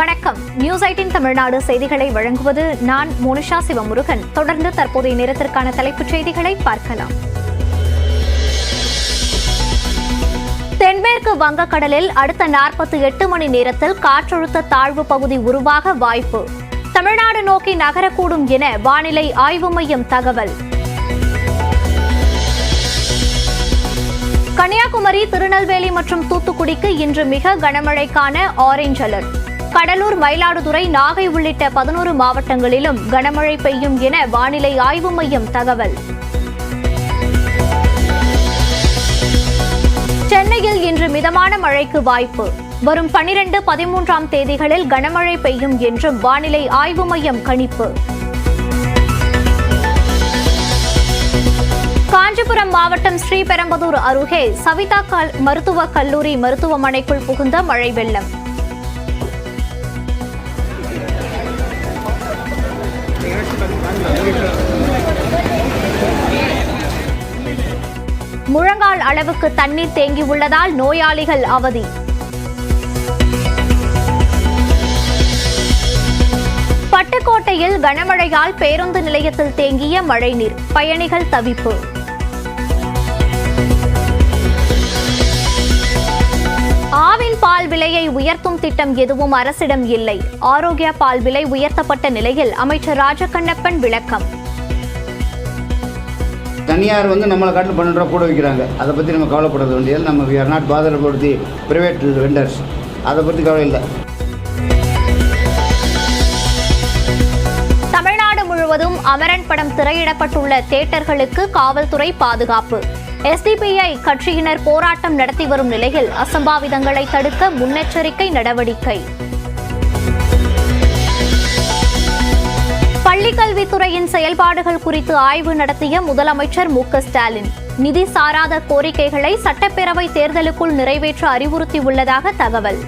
வணக்கம். நியூஸ் 18 தமிழ்நாடு செய்திகளை வழங்குவது நான் மோனிஷா சிவமுருகன். தொடர்ந்து தற்போதைய நேரத்திற்கான தலைப்புச் செய்திகளை பார்க்கலாம். தென்மேற்கு வங்கக்கடலில் அடுத்த 48 மணி நேரத்தில் காற்றழுத்த தாழ்வு பகுதி உருவாக வாய்ப்பு. தமிழ்நாடு நோக்கி நகரக்கூடும் என வானிலை ஆய்வு மையம் தகவல். கன்னியாகுமரி, திருநெல்வேலி மற்றும் தூத்துக்குடிக்கு இன்று மிக கனமழைக்கான ஆரஞ்ச் அலர்ட். கடலூர், மயிலாடுதுறை, நாகை உள்ளிட்ட 11 மாவட்டங்களிலும் கனமழை பெய்யும் என வானிலை ஆய்வு மையம் தகவல். சென்னையில் இன்று மிதமான மழைக்கு வாய்ப்பு. வரும் 12, 13ஆம் தேதிகளில் கனமழை பெய்யும் என்றும் வானிலை ஆய்வு மையம் கணிப்பு. காஞ்சிபுரம் மாவட்டம் ஸ்ரீபெரும்புதூர் அருகே சவிதா மருத்துவக் கல்லூரி மருத்துவமனைக்குள் புகுந்த மழை வெள்ளம். முழங்கால் அளவுக்கு தண்ணீர் தேங்கியுள்ளதால் நோயாளிகள் அவதி. பட்டுக்கோட்டையில் கனமழையால் பேருந்து நிலையத்தில் தேங்கிய மழைநீர், பயணிகள் தவிப்பு. ஆவின் பால் விலையை உயர்த்தும் திட்டம் எதுவும் அரசிடம் இல்லை. ஆரோக்கிய பால் விலை உயர்த்தப்பட்ட நிலையில் அமைச்சர் ராஜகண்ணப்பன் விளக்கம். தனியார் நம்மளை காட்டில் 12 ரூபா கூட வைக்கிறாங்க. அதை பற்றி நம்ம கவலைப்படுறது வேண்டியது. நம்ம we are not bother about the private vendors. அதை பற்றி கவலை இல்லை. தமிழ்நாடு முழுவதும் அமரன் படம் திரையிடப்பட்டுள்ள தியேட்டர்களுக்கு காவல்துறை பாதுகாப்பு. எஸ்டிபிஐ கட்சியினர் போராட்டம் நடத்தி வரும் நிலையில் அசம்பாவிதங்களை தடுக்க முன்னெச்சரிக்கை நடவடிக்கை. பள்ளிக்கல்வித்துறையின் செயல்பாடுகள் குறித்து ஆய்வு நடத்திய முதலமைச்சர் மு.க. ஸ்டாலின், நிதி சாராத கோரிக்கைகளை சட்டப்பேரவை தேர்தலுக்குள் நிறைவேற்ற அறிவுறுத்தியுள்ளதாக தகவல்.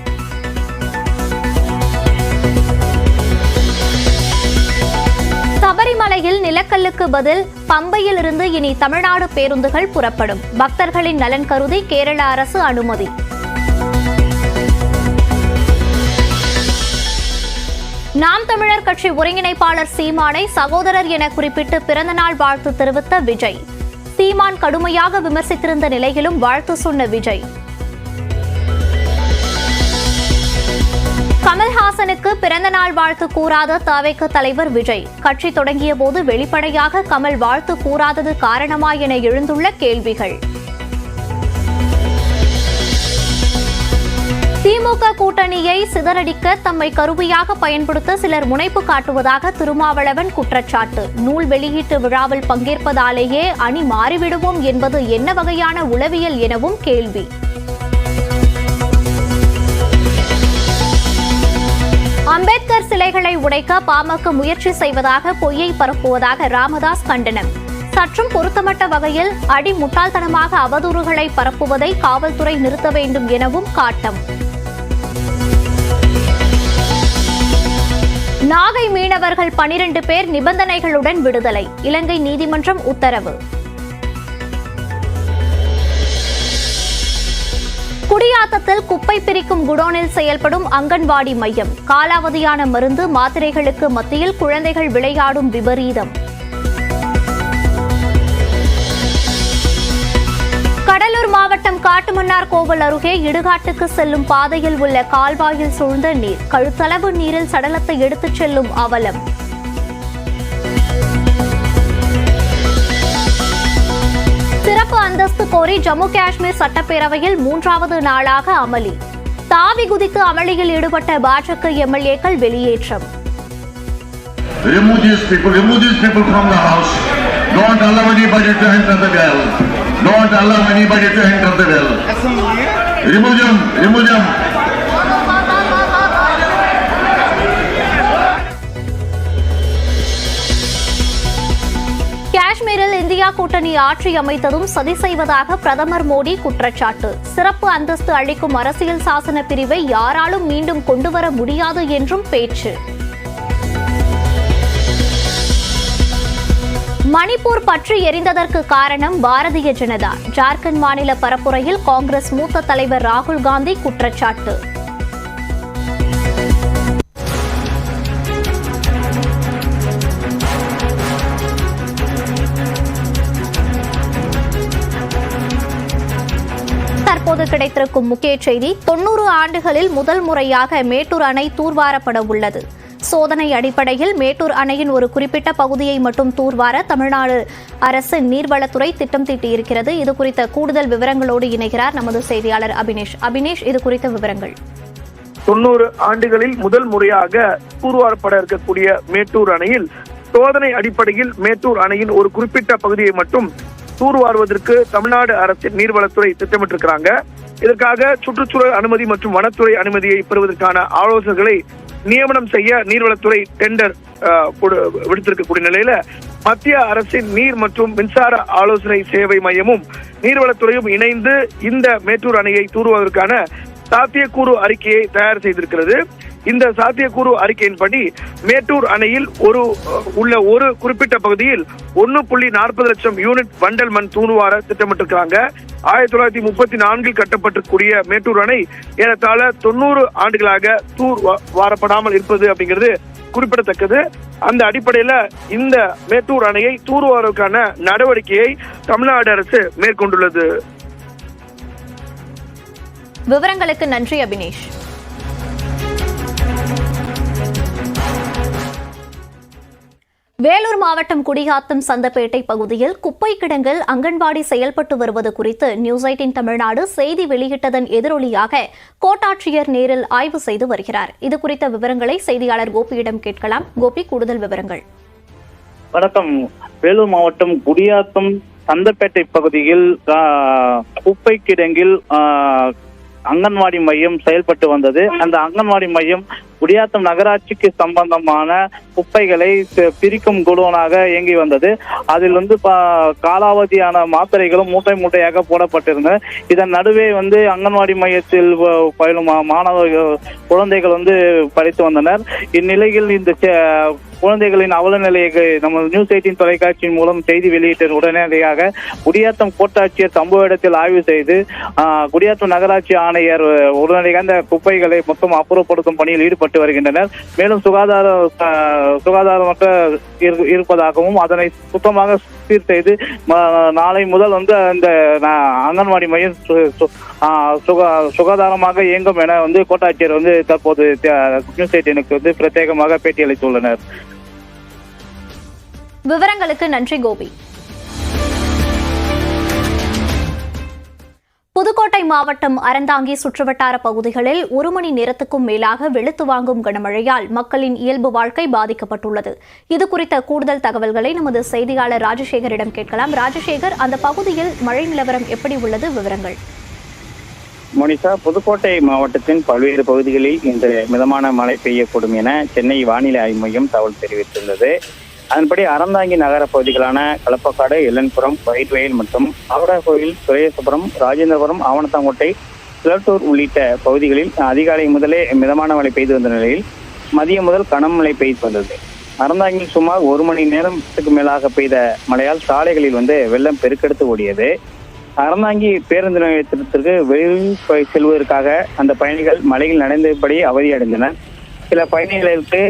சபரிமலையில் நிலக்கல்லுக்கு பதில் பம்பையில் இருந்து இனி தமிழ்நாடு பேருந்துகள் புறப்படும். பக்தர்களின் நலன் கருதி கேரள அரசு அனுமதி. நாம் தமிழர் கட்சி ஒருங்கிணைப்பாளர் சீமானை சகோதரர் என குறிப்பிட்டு பிறந்தநாள் வாழ்த்து தெரிவித்த விஜய். சீமான் கடுமையாக விமர்சித்திருந்த நிலையிலும் வாழ்த்து சொன்ன விஜய். கமல்ஹாசனுக்கு பிறந்தநாள் வாழ்த்து கூறாத தவிக தலைவர் விஜய். கட்சி தொடங்கிய போது வெளிப்படையாக கமல் வாழ்த்து கூறாதது காரணமா என எழுந்துள்ள கேள்விகள். திமுக கூட்டணியை சிதறடிக்க தம்மை கருவியாக பயன்படுத்த சிலர் முனைப்பு காட்டுவதாக திருமாவளவன் குற்றச்சாட்டு. நூல் வெளியீட்டு விழாவில் பங்கேற்பதாலேயே அணி மாறிவிடுவோம் என்பது என்ன வகையான உளவியல் எனவும் கேள்வி. அம்பேத்கர் சிலைகளை உடைக்க பாமக முயற்சி செய்வதாக பொய்யை பரப்புவதாக ராமதாஸ் கண்டனம். சற்றும் பொருத்தமற்ற வகையில் அடி முட்டாள்தனமாக அவதூறுகளை பரப்புவதை காவல்துறை நிறுத்த வேண்டும் எனவும் காட்டம். நாகை மீனவர்கள் 12 பேர் நிபந்தனைகளுடன் விடுதலை. இலங்கை நீதிமன்றம் உத்தரவு. குடியாத்தத்தில் குப்பை பிரிக்கும் குடோனில் செயல்படும் அங்கன்வாடி மையம். காலாவதியான மருந்து, மாத்திரைகளுக்கு மத்தியில் குழந்தைகள் விளையாடும் விபரீதம். கடலூர் மாவட்டம் காட்டுமன்னார் கோவில் அருகே இடுகாட்டுக்கு செல்லும் பாதையில் உள்ள கால்வாயில் சூழ்ந்த நீர். கழுத்தளவு நீரில் சடலத்தை எடுத்துச் செல்லும் அவலம். சிறப்பு அந்தஸ்து கோரி ஜம்மு காஷ்மீர் சட்டப்பேரவையில் 3வது நாளாக அமளி. தாவி குதித்து அமளியில் ஈடுபட்ட பாஜக எம்எல்ஏக்கள் வெளியேற்றம். Don't allow anybody to enter the well. Remove them. Remove them. காஷ்மீரில் இந்தியா கூட்டணி ஆட்சி அமைத்ததும் சதி செய்வதாக பிரதமர் மோடி குற்றச்சாட்டு. சிறப்பு அந்தஸ்து அளிக்கும் அரசியல் சாசன பிரிவை யாராலும் மீண்டும் கொண்டுவர முடியாது என்றும் பேச்சு. மணிப்பூர் பற்றி எரிந்ததற்கு காரணம் பாரதிய ஜனதா. ஜார்க்கண்ட் மாநில பரப்புரையில் காங்கிரஸ் மூத்த தலைவர் ராகுல் காந்தி குற்றச்சாட்டு. தற்போது கிடைத்திருக்கும் முக்கிய செய்தி 90 ஆண்டுகளில் முதல் முறையாக மேட்டூர் அணை தூர்வாரப்பட உள்ளது. சோதனை அடிப்படையில் மேட்டூர் அணையின் ஒரு குறிப்பிட்ட பகுதியை மட்டும் தூர்வார தமிழ்நாடு அரசு நீர்வளத்துறை திட்டம் தீட்டியிருக்கிறது. இது குறித்த கூடுதல் விவரங்களோடு இணைகிறார் நமது செய்தியாளர் அபினேஷ். அபினேஷ், இது குறித்த விவரங்கள். 90 ஆண்டுகளில் முதல் முறையாக தூர்வாரப்பட இருக்கக்கூடிய மேட்டூர் அணையில் சோதனை அடிப்படையில் மேட்டூர் அணையின் ஒரு குறிப்பிட்ட பகுதியை மட்டும் தூர்வாருவதற்கு தமிழ்நாடு அரசின் நீர்வளத்துறை திட்டமிட்டிருக்கிறாங்க. இதற்காக சுற்றுச்சூழல் அனுமதி மற்றும் வனத்துறை அனுமதியை பெறுவதற்கான ஆலோசனைகளை நியமனம் செய்ய நீர்வளத்துறை டெண்டர் விடுத்திருக்கக்கூடிய நிலையில மத்திய அரசின் நீர் மற்றும் மின்சார ஆலோசனை சேவை மையமும் நீர்வளத்துறையும் இணைந்து இந்த மேட்டூர் அணையை தூர்வாருவதற்கான சாத்தியக்கூறு அறிக்கையை தயார் செய்திருக்கிறது. இந்த சாத்தியக்கூறு அறிக்கையின்படி மேட்டூர் அணையில் உள்ள ஒரு குறிப்பிட்ட பகுதியில் 1.40 லட்சம் யூனிட் வண்டல் மண் தூர்வார திட்டமிட்டிருக்கிறாங்க. 1934 கட்டப்பட்டிருக்கூடிய மேட்டூர் அணை ஏறத்தாழ 90 ஆண்டுகளாக தூர்வாரப்படாமல் இருப்பது அப்படிங்கிறது குறிப்பிடத்தக்கது. அந்த அடிப்படையில இந்த மேட்டூர் அணையை தூர்வாருவதற்கான நடவடிக்கையை தமிழ்நாடு அரசு மேற்கொண்டுள்ளது. விவரங்களுக்கு நன்றி அபினேஷ். வேலூர் மாவட்டம் குடியாத்தம் சந்தப்பேட்டை பகுதியில் குப்பை கிடங்கில் அங்கன்வாடி செயல்பட்டு வருவது குறித்து நியூஸ் 18 தமிழ்நாடு செய்தி வெளியிட்டதன் எதிரொலியாக கோட்டாட்சியர் நேரில் ஆய்வு செய்து வருகிறார். இது குறித்த விவரங்களை செய்தியாளர் கோபியிடம் கேட்கலாம். கோபி, கூடுதல் விவரங்கள். வணக்கம். வேலூர் மாவட்டம் குடியாத்தம் சந்தப்பேட்டை பகுதியில் குப்பை கிடங்கில் அங்கன்வாடி மையம் செயல்பட்டு வந்தது. அந்த அங்கன்வாடி மையம் குடியாத்தம் நகராட்சிக்கு சம்பந்தமான குப்பைகளை பிரிக்கும் குடோனாக இயங்கி வந்தது. அதில் காலாவதியான மாத்திரைகளும் மூட்டை மூட்டையாக போடப்பட்டிருந்தன. இதன் நடுவே அங்கன்வாடி மையத்தில் பயிலும் மாணவ குழந்தைகள் படித்து வந்தனர். இந்நிலையில் இந்த குழந்தைகளின் அவல நிலையை நம்ம நியூஸ் 18 தொலைக்காட்சியின் மூலம் செய்தி வெளியிட்ட உடனடியாக குடியாத்தம் கோட்டாட்சியர் சம்பவ இடத்தில் ஆய்வு செய்து குடியாத்தம் நகராட்சி ஆணையர் உடனடியாக அந்த குப்பைகளை மொத்தம் அப்புறப்படுத்தும் பணியில் ஈடுபட்டு வருகின்றனர். மேலும் சுகாதாரமற்ற இருப்பதாகவும் அதனை சுத்தமாக சீர் செய்து நாளை முதல் அந்த அங்கன்வாடி மையம் சுகாதாரமாக இயங்கும் என கோட்டாட்சியர் தற்போது நியூஸ் 18க்கு பிரத்யேகமாக பேட்டியளித்துள்ளனர். விவரங்களுக்கு நன்றி கோபி. புதுக்கோட்டை மாவட்டம் அறந்தாங்கி சுற்றுவட்டார பகுதிகளில் 1 மணி நேரத்துக்கும் மேலாக வெளுத்து வாங்கும் கனமழையால் மக்களின் இயல்பு வாழ்க்கை பாதிக்கப்பட்டுள்ளது. இது குறித்த கூடுதல் தகவல்களை நமது செய்தியாளர் ராஜசேகரிடம் கேட்கலாம். ராஜசேகர், அந்த பகுதியில் மழை நிலவரம் எப்படி உள்ளது? விவரங்கள். மோனிஷா, புதுக்கோட்டை மாவட்டத்தின் பல்வேறு பகுதிகளில் இன்று மிதமான மழை பெய்யக்கூடும் என சென்னை வானிலை ஆய்வு மையம் தகவல் தெரிவித்துள்ளது. அதன்படி அறந்தாங்கி நகர பகுதிகளான களப்பக்காடு, எல்லன்புரம், வயிற்வயல் மற்றும் ஆவடாகோயில், சுரேசபுரம், ராஜேந்திரபுரம், ஆவணத்தாங்கோட்டை, சிலட்டூர் உள்ளிட்ட பகுதிகளில் அதிகாலை முதலே மிதமான மழை பெய்து வந்த நிலையில் மதியம் முதல் கனமழை பெய்து வந்தது. அறந்தாங்கில் சுமார் 1 மணி நேரத்துக்கு மேலாக பெய்த மழையால் சாலைகளில் வெள்ளம் பெருக்கெடுத்து ஓடியது. அறந்தாங்கி பேருந்து நிலையத்திற்கு வெளியில் செல்வதற்காக அந்த பயணிகள் மழையில் நனைந்தபடி அவதியடைந்தனர். சில பயணிகளுக்கு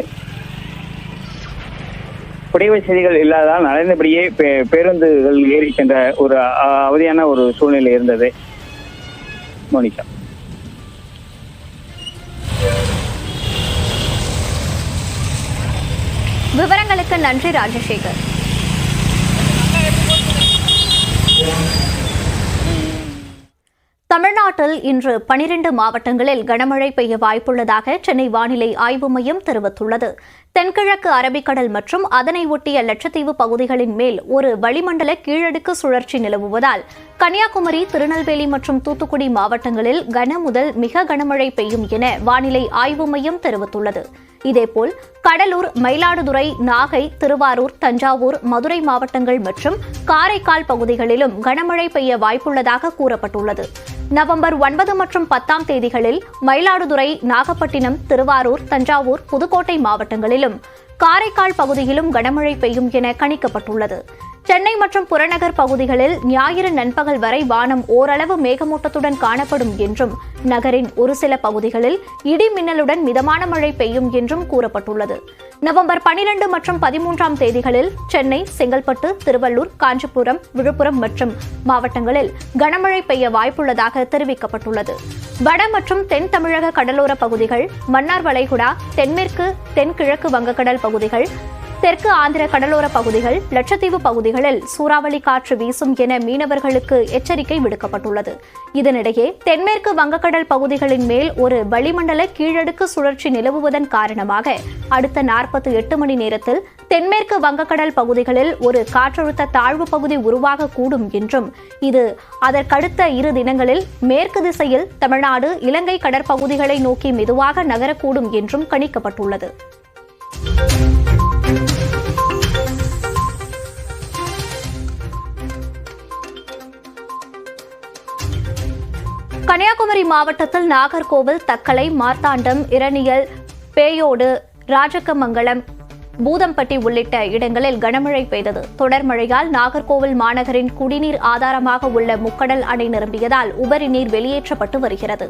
குடை வசதிகள் இல்லாததால் நனைந்தபடியே பேருந்துகள் ஏறி சென்ற ஒரு அவதியான ஒரு சூழ்நிலை இருந்தது. மோனிகா. விவரங்களுக்கு நன்றி ராஜசேகர். தமிழ்நாட்டில் இன்று 12 மாவட்டங்களில் கனமழை பெய்ய வாய்ப்புள்ளதாக சென்னை வானிலை ஆய்வு மையம் தெரிவித்துள்ளது. தென்கிழக்கு அரபிக்கடல் மற்றும் அதனை ஒட்டிய லட்சத்தீவு பகுதிகளின் மேல் ஒரு வளிமண்டல கீழடுக்கு சுழற்சி நிலவுவதால் கன்னியாகுமரி, திருநெல்வேலி மற்றும் தூத்துக்குடி மாவட்டங்களில் கன முதல் மிக கனமழை பெய்யும் என வானிலை ஆய்வு மையம் தெரிவித்துள்ளது. இதேபோல் கடலூர், மயிலாடுதுறை, நாகை, திருவாரூர், தஞ்சாவூர், மதுரை மாவட்டங்கள் மற்றும் காரைக்கால் பகுதிகளிலும் கனமழை பெய்ய வாய்ப்புள்ளதாக கூறப்பட்டுள்ளது. நவம்பர் 9 மற்றும் 10 தேதிகளில் மயிலாடுதுறை, நாகப்பட்டினம், திருவாரூர், தஞ்சாவூர், புதுக்கோட்டை மாவட்டங்களிலும் காரைக்கால் பகுதியிலும் கனமழை பெய்யும் என கணிக்கப்பட்டுள்ளது. சென்னை மற்றும் புறநகர் பகுதிகளில் ஞாயிறு நண்பகல் வரை வானம் ஓரளவு மேகமூட்டத்துடன் காணப்படும் என்றும் நகரின் ஒரு சில பகுதிகளில் இடி மின்னலுடன் மிதமான மழை பெய்யும் என்றும் கூறப்பட்டுள்ளது. நவம்பர் 12 மற்றும் 13ஆம் தேதிகளில் சென்னை, செங்கல்பட்டு, திருவள்ளூர், காஞ்சிபுரம், விழுப்புரம் மற்றும் மாவட்டங்களில் கனமழை பெய்ய வாய்ப்புள்ளதாக தெரிவிக்கப்பட்டுள்ளது. வட மற்றும் தென் தமிழக கடலோர பகுதிகள், மன்னார் வளைகுடா, தென்மேற்கு, தென்கிழக்கு வங்கக்கடல் பகுதிகள், தெற்கு ஆந்திர கடலோர பகுதிகள், லட்சத்தீவு பகுதிகளில் சூறாவளி காற்று வீசும் என மீனவர்களுக்கு எச்சரிக்கை விடுக்கப்பட்டுள்ளது. இதனிடையே தென்மேற்கு வங்கக்கடல் பகுதிகளின் மேல் ஒரு வளிமண்டல கீழடுக்கு சுழற்சி நிலவுவதன் காரணமாக அடுத்த 48 மணி நேரத்தில் தென்மேற்கு வங்கக்கடல் பகுதிகளில் ஒரு காற்றழுத்த தாழ்வு பகுதி உருவாகக்கூடும் என்றும், இது அதற்கடுத்த 2 தினங்களில் மேற்கு திசையில் தமிழ்நாடு, இலங்கை கடற்பகுதிகளை நோக்கி மெதுவாக நகரக்கூடும் என்றும் கணிக்கப்பட்டுள்ளது. கன்னியாகுமரி மாவட்டத்தில் நாகர்கோவில், தக்கலை, மார்த்தாண்டம், இரணியல், பேயோடு, ராஜக்கமங்கலம், பூதம்பட்டி உள்ளிட்ட இடங்களில் கனமழை பெய்தது. தொடர் மழையால் நாகர்கோவில் மாநகரின் குடிநீர் ஆதாரமாக உள்ள முக்கடல் அணை நிரம்பியதால் உபரி நீர் வெளியேற்றப்பட்டு வருகிறது.